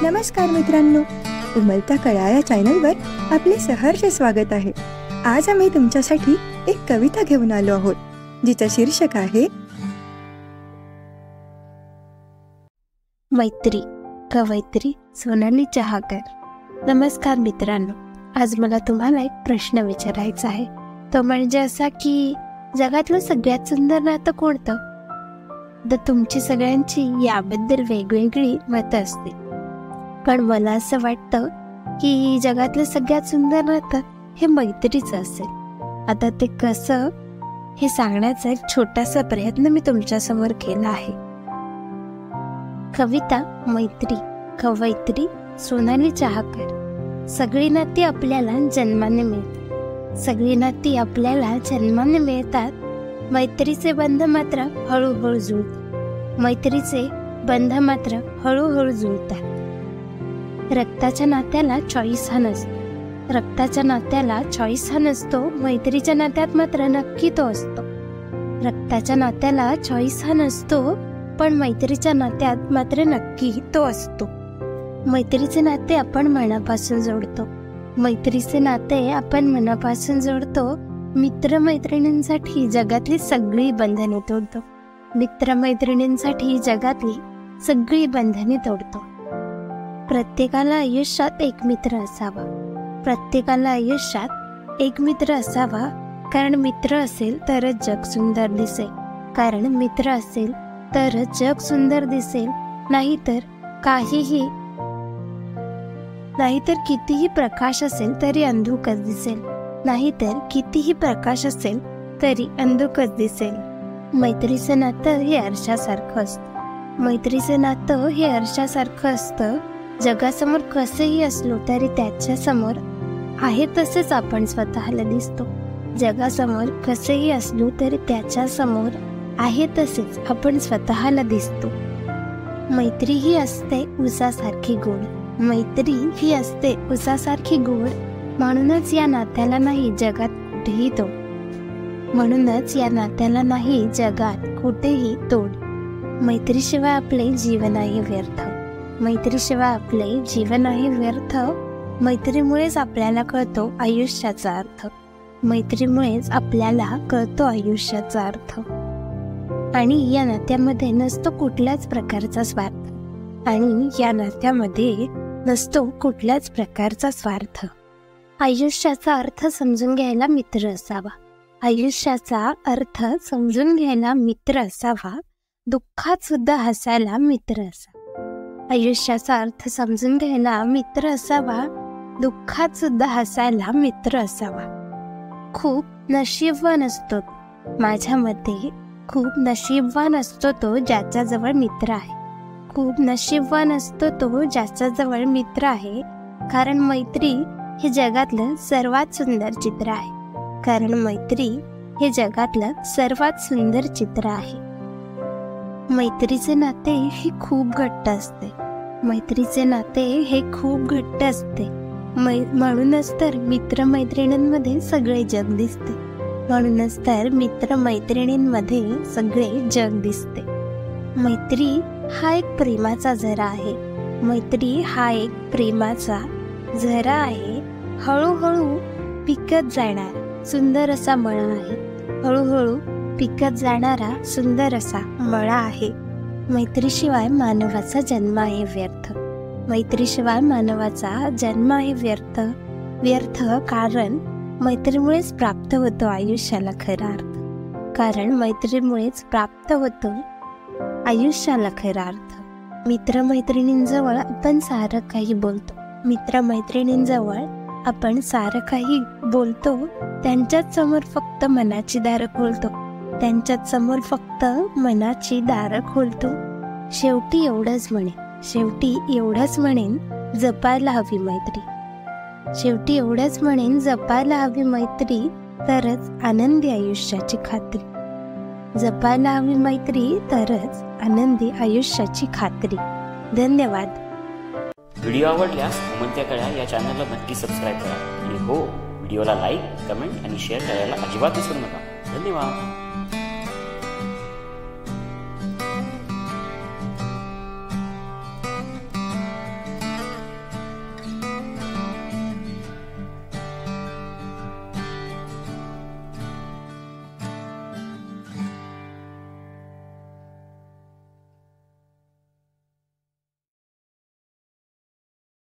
नमस्कार मित्रांनो, उमलता कळा या चॅनलवर आपले सहर्ष स्वागत आहे। आज आम्ही तुमच्यासाठी एक कविता घेऊन आलो आहोत, जिचं शीर्षक आहे मैत्री। कवयित्री सोनाली चहाकर। नमस्कार मित्रांनो, आज मला तुम्हाला एक प्रश्न विचारायचा आहे। तो म्हणजे असा की जगातलं सगळ्यात सुंदर नातं कोणतं? तर तुमची सगळ्यांची याबद्दल वेगवेगळी मतं असतील, पण मला असं वाटतं की जगातलं सगळ्यात सुंदर नातं हे मैत्रीचं असेल। आता ते कसं हे सांगण्याचा एक छोटासा प्रयत्न मी तुमच्यासमोर केला आहे। कविता मैत्री। कवयित्री सोनाली चहाकर। सगळी नाती आपल्याला जन्माने मिळतात, सगळी नाती आपल्याला जन्माने मिळतात। मैत्रीचे बंध मात्र हळूहळू जुळतात, मैत्रीचे बंध मात्र हळूहळू जुळतात। रक्ताच्या नात्याला चॉईस हा नसतो, रक्ताच्या नात्याला चॉईस हा नसतो, मैत्रीच्या नात्यात मात्र नक्की तो असतो। रक्ताच्या नात्याला चॉईस हा नसतो, पण मैत्रीच्या नात्यात मात्र नक्की तो असतो। मैत्रीचे नाते आपण मनापासून जोडतो, मैत्रीचे नाते आपण मनापासून जोडतो। मित्रमैत्रिणींसाठी जगातली सगळी बंधने तोडतो, मित्रमैत्रिणींसाठी जगातली सगळी बंधने तोडतो। प्रत्येकाला आयुष्यात एक मित्र असावा, प्रत्येकाला आयुष्यात एक मित्र असावा, कारण मित्र असेल तरच जग सुंदर दिसेल, कारण मित्र असेल तरच जग सुंदर दिसेल। नाहीतर कितीही प्रकाश असेल तरी अंधुकच दिसेल, नाहीतर कितीही प्रकाश असेल तरी अंधुकच दिसेल। मैत्रीचं नातं हे आरशासारखं असतं, मैत्रीचं नातं हे आरशासारखं असतं। जगासमोर कसेही असलो तरी त्याच्या समोर आहे तसेच आपण स्वतःला दिसतो, जगासमोर कसेही असलो तरी त्याच्या समोर आहे तसेच आपण स्वतःला दिसतो। मैत्री ही असते उसासारखी गोड, मैत्री ही असते उसासारखी गोड, म्हणूनच या नात्याला नाही जगात कुठेही तोड, म्हणूनच या नात्याला नाही जगात कुठेही तोड। मैत्रीशिवाय आपले जीवन आहे व्यर्थ, मैत्रीशिवाय आपले जीवन आहे व्यर्थ। मैत्रीमुळेच आपल्याला कळतो आयुष्याचा अर्थ, मैत्रीमुळेच आपल्याला कळतो आयुष्याचा अर्थ। आणि या नात्यामध्ये नसतो कुठल्याच प्रकारचा स्वार्थ, आणि या नात्यामध्ये नसतो कुठल्याच प्रकारचा स्वार्थ। आयुष्याचा अर्थ समजून घ्यायला मित्र असावा, आयुष्याचा अर्थ समजून घ्यायला मित्र असावा, दुःखात सुद्धा हसायला मित्र असावा। आयुष्याचा अर्थ समजून घ्यायला मित्र असावा, दुःखात सुद्धा हसायला मित्र असावा। खूप नशीबवान असतो माझ्या मते, खूप नशीबवान असतो तो ज्याच्याजवळ मित्र आहे, खूप नशीबवान असतो तो ज्याच्याजवळ मित्र आहे। कारण मैत्री हे जगातलं सर्वात सुंदर चित्र आहे, कारण मैत्री हे जगातलं सर्वात सुंदर चित्र आहे। मैत्रीचे नाते हे खूप घट्ट असते, मैत्रीचे नाते हे खूप घट्ट असते। म्हणूनच तर मित्रमैत्रिणींमध्ये सगळे जग दिसते, म्हणूनच तर मित्रमैत्रिणींमध्ये सगळे जग दिसते। मैत्री हा एक प्रेमाचा झरा आहे, मैत्री हा एक प्रेमाचा झरा आहे। हळूहळू पिकत जाणारा सुंदर असा मळा आहे, हळूहळू पिकत जाणारा सुंदर असा मळा आहे। मैत्रीशिवाय मानवाचा जन्म आहे व्यर्थ, मैत्रीशिवाय मानवाचा जन्म आहे व्यर्थ। व्यर्थ कारण मैत्रीमुळेच प्राप्त होतो आयुष्याला खरा अर्थ, कारण मैत्रीमुळेच प्राप्त होतो आयुष्याला खरा अर्थ। मित्रमैत्रिणींजवळ आपण सारं काही बोलतो, मित्रमैत्रिणींजवळ आपण सारं काही बोलतो, त्यांच्याच समोर फक्त मनाची दारं खोलतो, त्यांच्याच समोर फक्त मनाची दारं खोलतो। शेवटी एवढंच म्हणेन, शेवटी एवढंच म्हणेन, जपायला हवी मैत्री, शेवटी एवढंच म्हणेन, जपायला हवी मैत्री, तरच आनंदी आयुष्याची खात्री, जपायला हवी मैत्री, तरच आनंदी आयुष्याची खात्री। धन्यवाद। व्हिडिओ आवडल्यास उमलत्या कळा या चॅनलला नक्की सबस्क्राईब करा, आणि हो, व्हिडिओला लाईक, कमेंट आणि शेअर करायला अजिबात विसरू नका। धन्यवाद।